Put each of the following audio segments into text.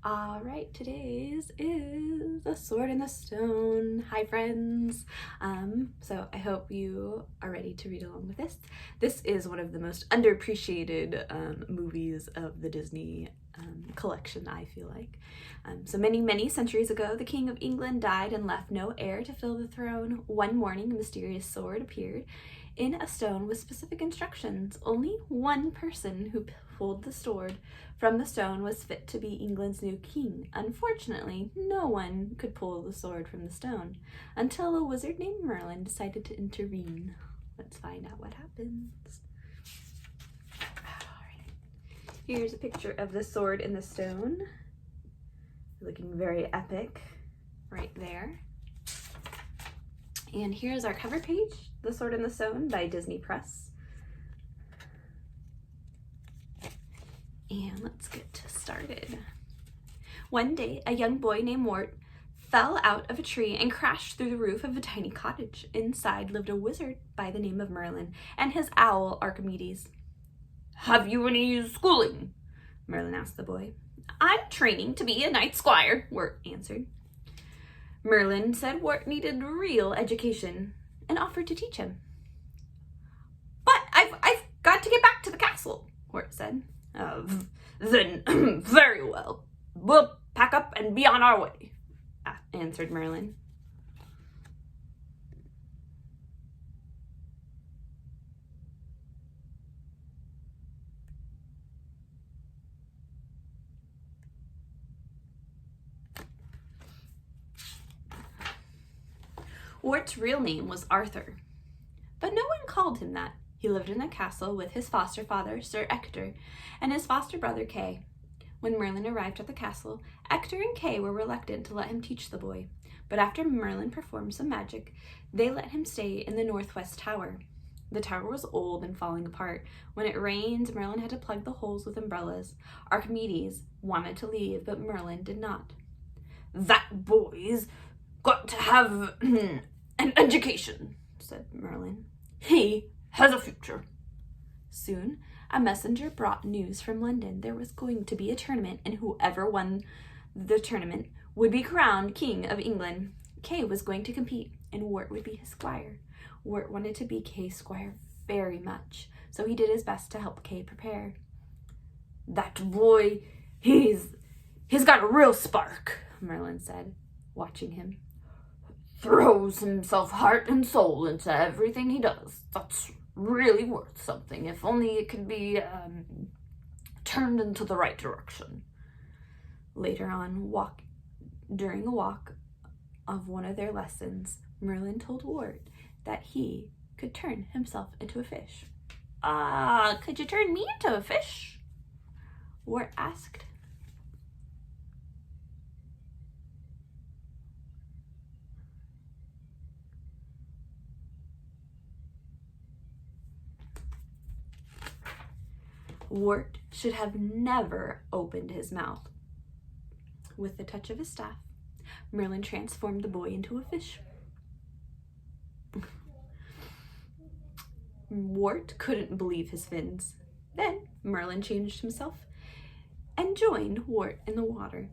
All right, today's is The Sword in the Stone. Hi, friends. So I hope you are ready to read along with this. This is one of the most underappreciated movies of the Disney collection, I feel like. So many centuries ago, the King of England died and left no heir to fill the throne. One morning, a mysterious sword appeared in a stone with specific instructions. Only one person who pulled the sword from the stone was fit to be England's new king. Unfortunately, no one could pull the sword from the stone until a wizard named Merlin decided to intervene. Let's find out what happens. All right. Here's a picture of the sword in the stone. Looking very epic right there. And here's our cover page, The Sword in the Stone by Disney Press. And let's get started. One day, a young boy named Wart fell out of a tree and crashed through the roof of a tiny cottage. Inside lived a wizard by the name of Merlin and his owl Archimedes. "Have you any schooling?" Merlin asked the boy. "I'm training to be a knight squire," Wart answered. Merlin said Wart needed real education and offered to teach him. "But I've got to get back to the castle," Wart said. Then, very well. We'll pack up and be on our way," answered Merlin. Wart's real name was Arthur, but no one called him that. He lived in a castle with his foster father, Sir Ector, and his foster brother, Kay. When Merlin arrived at the castle, Ector and Kay were reluctant to let him teach the boy, but after Merlin performed some magic, they let him stay in the northwest tower. The tower was old and falling apart. When it rained, Merlin had to plug the holes with umbrellas. Archimedes wanted to leave, but Merlin did not. "That boy's got to have an education," said Merlin. "He has a future." Soon, a messenger brought news from London. There was going to be a tournament, and whoever won the tournament would be crowned King of England. Kay was going to compete, and Wart would be his squire. Wart wanted to be Kay's squire very much, so he did his best to help Kay prepare. "That boy, he's got a real spark," Merlin said, watching him. "Throws himself heart and soul into everything he does. That's really worth something, if only it could be turned into the right direction." Later on, during a walk of one of their lessons, Merlin told Wart that he could turn himself into a fish. Could you turn me into a fish?" Wart asked. Wart should have never opened his mouth. With the touch of his staff, Merlin transformed the boy into a fish. Wart couldn't believe his fins. Then Merlin changed himself and joined Wart in the water.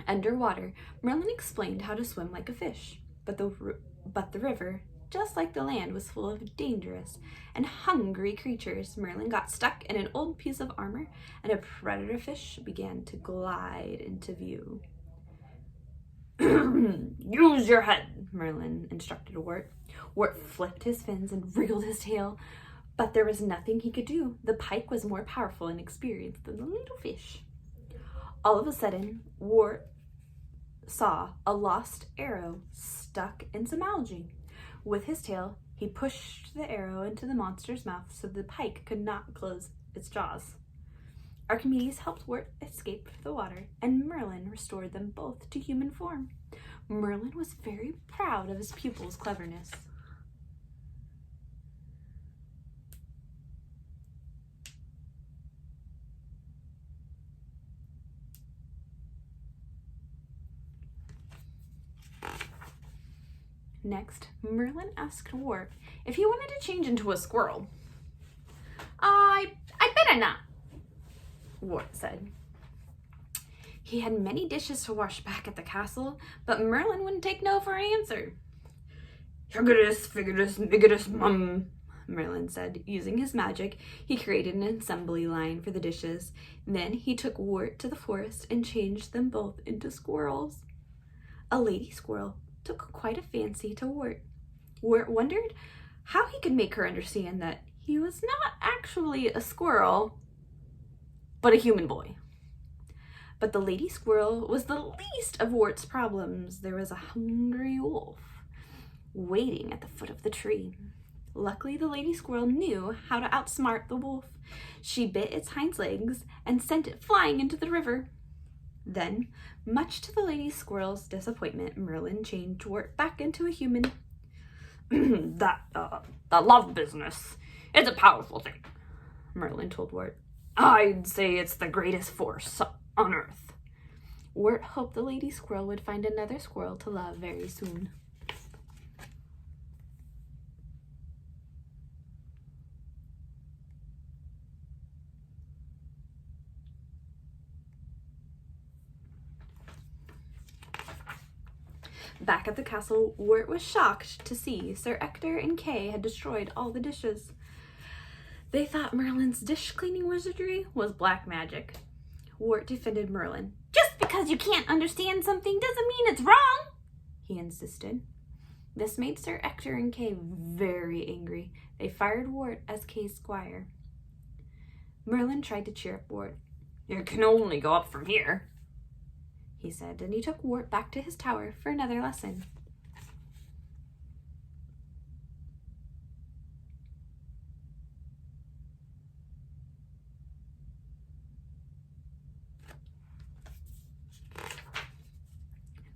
Underwater, Merlin explained how to swim like a fish, but the river, just like the land, was full of dangerous and hungry creatures. Merlin got stuck in an old piece of armor, and a predator fish began to glide into view. "Use your head," Merlin instructed Wart. Wart flipped his fins and wriggled his tail, but there was nothing he could do. The pike was more powerful and experienced than the little fish. All of a sudden, Wart saw a lost arrow stuck in some algae. With his tail, he pushed the arrow into the monster's mouth so the pike could not close its jaws. Archimedes helped Wart escape the water, and Merlin restored them both to human form. Merlin was very proud of his pupil's cleverness. Next, Merlin asked Wart if he wanted to change into a squirrel. I better not," Wart said. He had many dishes to wash back at the castle, but Merlin wouldn't take no for an answer. "Higgitus, figgitus, miggitus, mum," Merlin said. Using his magic, he created an assembly line for the dishes. Then he took Wart to the forest and changed them both into squirrels. A lady squirrel took quite a fancy to Wart. Wart wondered how he could make her understand that he was not actually a squirrel, but a human boy. But the lady squirrel was the least of Wart's problems. There was a hungry wolf waiting at the foot of the tree. Luckily, the lady squirrel knew how to outsmart the wolf. She bit its hind legs and sent it flying into the river. Then, much to the lady squirrel's disappointment, Merlin changed Wart back into a human. That love business, it's a powerful thing," Merlin told Wart. "I'd say it's the greatest force on earth." Wart hoped the lady squirrel would find another squirrel to love very soon. Back at the castle, Wart was shocked to see Sir Ector and Kay had destroyed all the dishes. They thought Merlin's dish-cleaning wizardry was black magic. Wart defended Merlin. "Just because you can't understand something doesn't mean it's wrong," he insisted. This made Sir Ector and Kay very angry. They fired Wart as Kay's squire. Merlin tried to cheer up Wart. "You can only go up from here," he said, and he took Wart back to his tower for another lesson.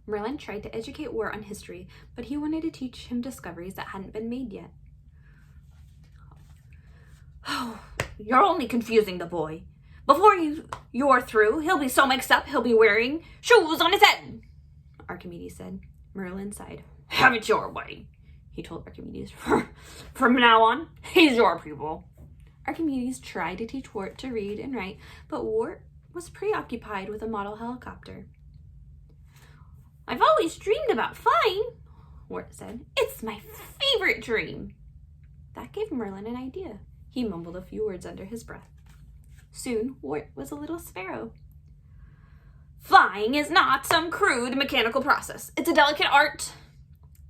Merlin tried to educate Wart on history, but he wanted to teach him discoveries that hadn't been made yet. "Oh, you're only confusing the boy. Before you're through, he'll be so mixed up he'll be wearing shoes on his head," Archimedes said. Merlin sighed. "Have it your way," he told Archimedes. "From now on, he's your pupil." Archimedes tried to teach Wart to read and write, but Wart was preoccupied with a model helicopter. "I've always dreamed about flying," Wart said. "It's my favorite dream." That gave Merlin an idea. He mumbled a few words under his breath. Soon, Wart was a little sparrow. "Flying is not some crude mechanical process. It's a delicate art.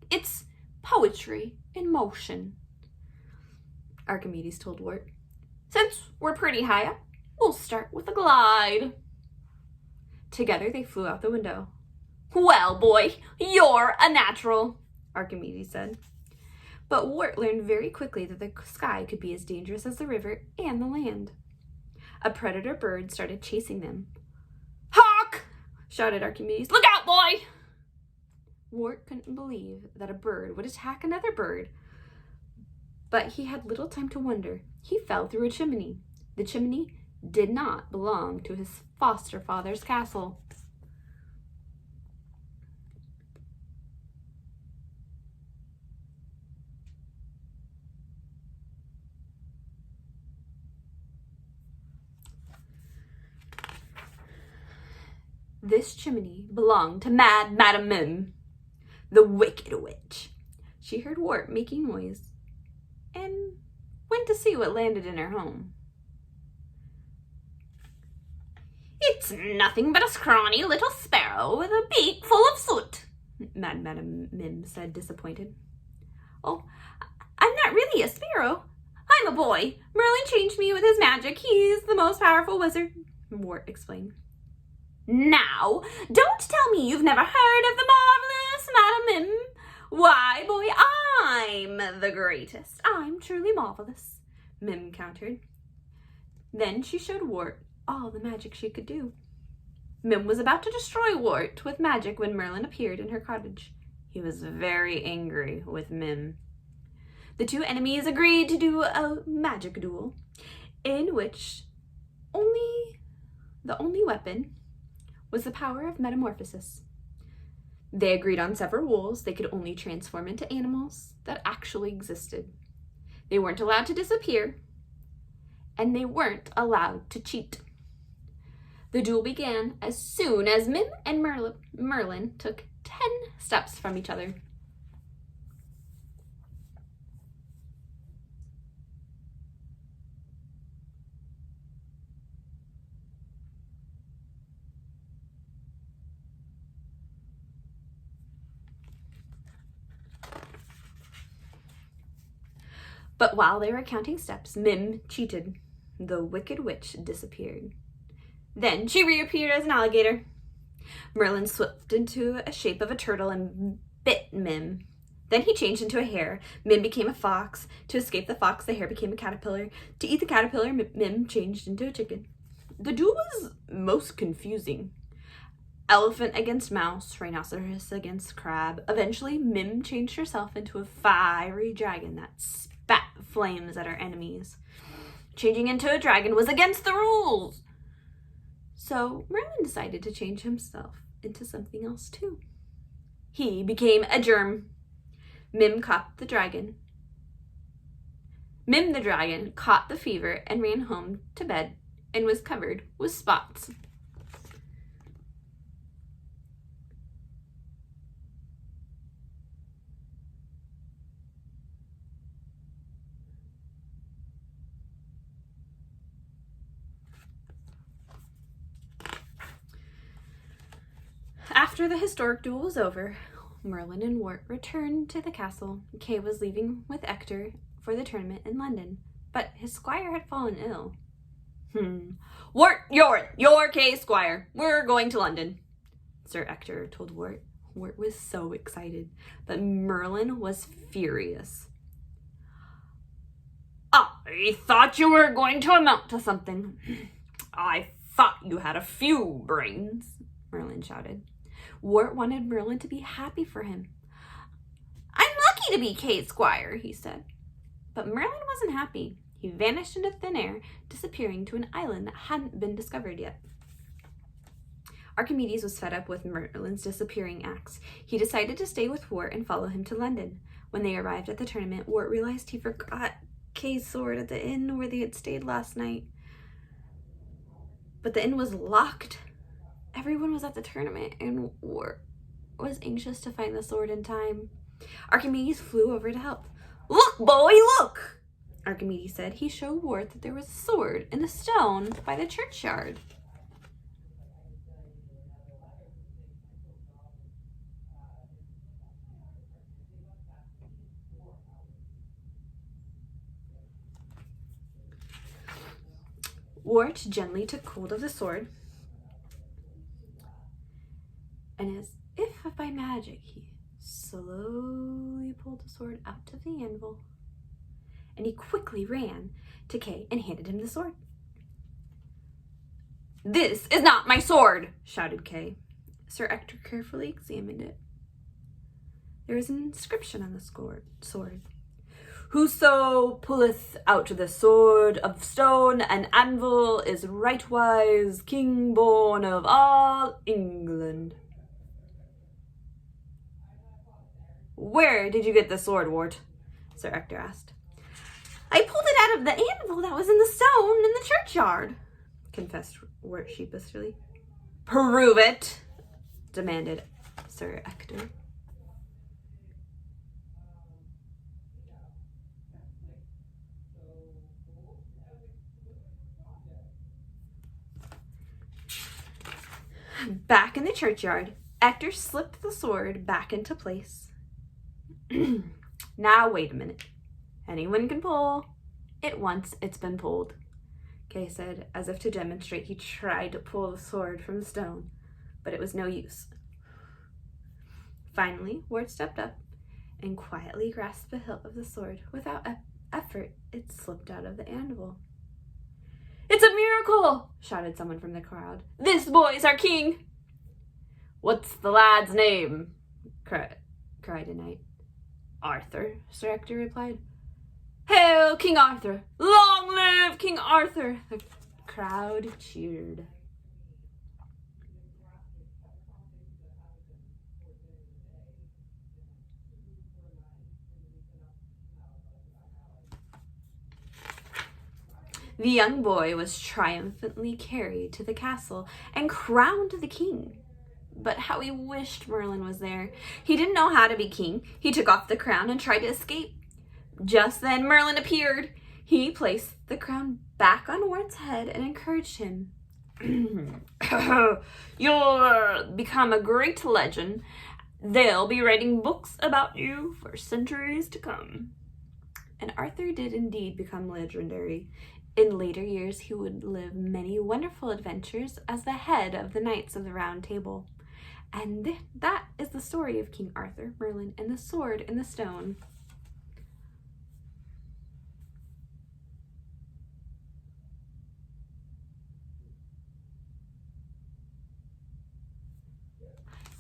It's poetry in motion," Archimedes told Wart. "Since we're pretty high up, we'll start with a glide." Together, they flew out the window. "Well, boy, you're a natural," Archimedes said. But Wart learned very quickly that the sky could be as dangerous as the river and the land. A predator bird started chasing them. "Hawk!" shouted Archimedes. "Look out, boy!" Wart couldn't believe that a bird would attack another bird. But he had little time to wonder. He fell through a chimney. The chimney did not belong to his foster father's castle. This chimney belonged to Mad Madam Mim, the wicked witch. She heard Wart making noise and went to see what landed in her home. "It's nothing but a scrawny little sparrow with a beak full of soot," Mad Madam Mim said, disappointed. "Oh, I'm not really a sparrow. I'm a boy. Merlin changed me with his magic. He's the most powerful wizard," Wart explained. "Now, don't tell me you've never heard of the marvelous Madam Mim. Why, boy, I'm the greatest. I'm truly marvelous," Mim countered. Then she showed Wart all the magic she could do. Mim was about to destroy Wart with magic when Merlin appeared in her cottage. He was very angry with Mim. The two enemies agreed to do a magic duel, in which the only weapon was the power of metamorphosis. They agreed on several rules. They could only transform into animals that actually existed. They weren't allowed to disappear, and they weren't allowed to cheat. The duel began as soon as Mim and Merlin took 10 steps from each other. But while they were counting steps, Mim cheated. The wicked witch disappeared. Then she reappeared as an alligator. Merlin slipped into a shape of a turtle and bit Mim. Then he changed into a hare. Mim became a fox. To escape the fox, the hare became a caterpillar. To eat the caterpillar, Mim changed into a chicken. The duel was most confusing. Elephant against mouse, rhinoceros against crab. Eventually, Mim changed herself into a fiery dragon that spat flames at her enemies. Changing into a dragon was against the rules. So Merlin decided to change himself into something else too. He became a germ. Mim the dragon caught the fever and ran home to bed and was covered with spots. After the historic duel was over, Merlin and Wart returned to the castle. Kay was leaving with Ector for the tournament in London, but his squire had fallen ill. Wart, you're Kay's squire. We're going to London, Sir Ector told Wart. Wart was so excited, but Merlin was furious. I thought you were going to amount to something. I thought you had a few brains, Merlin shouted. Wart wanted Merlin to be happy for him. I'm lucky to be Kay's squire, he said. But Merlin wasn't happy. He vanished into thin air, disappearing to an island that hadn't been discovered yet. Archimedes was fed up with Merlin's disappearing acts. He decided to stay with Wart and follow him to London. When they arrived at the tournament, Wart realized he forgot Kay's sword at the inn where they had stayed last night. But the inn was locked. Everyone was at the tournament, and Wart was anxious to find the sword in time. Archimedes flew over to help. Look, boy, look! Archimedes said. He showed Wart that there was a sword in the stone by the churchyard. Wart gently took hold of the sword, and as if by magic, he slowly pulled the sword out of the anvil, and he quickly ran to Kay and handed him the sword. This is not my sword, shouted Kay. Sir Ector carefully examined it. There was an inscription on the sword. Whoso pulleth out the sword of stone and anvil is rightwise king born of all England. Where did you get the sword, Wart? Sir Ector asked. I pulled it out of the anvil that was in the stone in the churchyard, confessed Wart sheepishly. Prove it, demanded Sir Ector. Back in the churchyard, Ector slipped the sword back into place. Now, wait a minute. Anyone can pull it once it's been pulled, Kay said, as if to demonstrate. He tried to pull the sword from the stone, but it was no use. Finally, Wart stepped up and quietly grasped the hilt of the sword. Without effort, it slipped out of the anvil. It's a miracle, shouted someone from the crowd. This boy's our king. What's the lad's name? cried a knight. Arthur, Sir Ector replied. Hail, King Arthur! Long live King Arthur! The crowd cheered. The young boy was triumphantly carried to the castle and crowned the king. But how he wished Merlin was there. He didn't know how to be king. He took off the crown and tried to escape. Just then Merlin appeared. He placed the crown back on Wart's head and encouraged him. You'll become a great legend. They'll be writing books about you for centuries to come. And Arthur did indeed become legendary. In later years, he would live many wonderful adventures as the head of the Knights of the Round Table. And that is the story of King Arthur, Merlin, and the Sword and the Stone.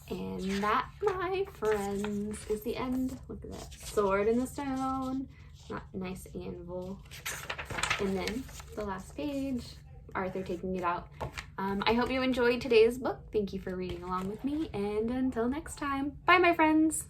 And that, my friends, is the end. Look at that. Sword and the Stone. Nice anvil. And then the last page, Arthur taking it out. I hope you enjoyed today's book. Thank you for reading along with me. And until next time, bye, my friends.